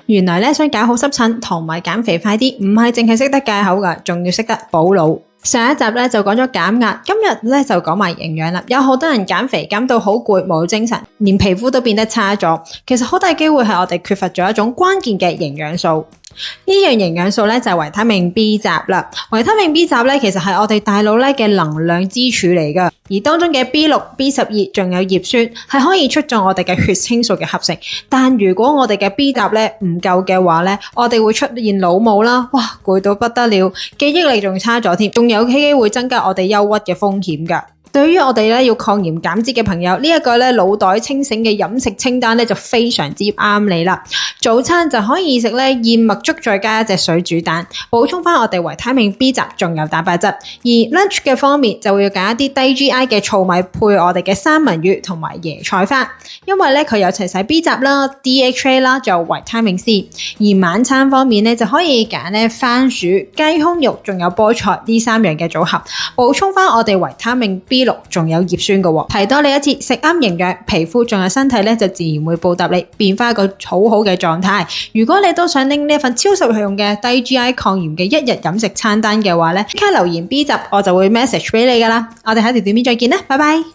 原來咧想搞好濕疹同埋減肥快啲，唔係淨係識得戒口㗎，仲要識得補腦。上一集咧就講咗減壓，今日咧就講埋營養啦。有好多人減肥減到好攰，冇精神，連皮膚都變得差咗。其實好大機會係我哋缺乏咗一種關鍵嘅營養素。呢樣營養素咧就係維他命 B 集啦。維他命 B 集咧其實係我哋大腦咧嘅能量支柱嚟㗎，而當中嘅 B6、B12仲有葉酸係可以促進我哋嘅血清素嘅合成。但如果我哋嘅 B 集咧唔夠嘅話咧，我哋會出現腦霧啦，哇，攰到不得了，記憶力仲差咗添，仲有機會增加我哋憂鬱嘅風險㗎。對於我哋咧要抗炎減脂嘅朋友，呢一個咧腦袋清醒嘅飲食清單咧就非常之啱你啦。早餐就可以食咧燕麥粥再加一隻水煮蛋，補充翻我哋維他命 B 集仲有蛋白質。而 lunch 嘅方面就會要揀一啲低 GI 嘅糙米配我哋嘅三文魚同埋椰菜花，因為咧佢有齊晒 B 集啦、DHA 啦，仲有維他命 C。而晚餐方面咧就可以揀咧番薯、雞胸肉仲有菠菜呢三樣嘅組合，補充翻我哋維他命 B6仲有葉酸嘅喎。提多你一次，食啱營養，皮膚仲有身體咧就自然會報答你，變翻一個好好嘅狀態。如果你都想拎呢一份超實用嘅低 GI 抗炎嘅一日飲食餐單嘅話咧，即刻留言 B 集，我就會 message 俾你噶啦。我哋下條短片再見啦，拜拜。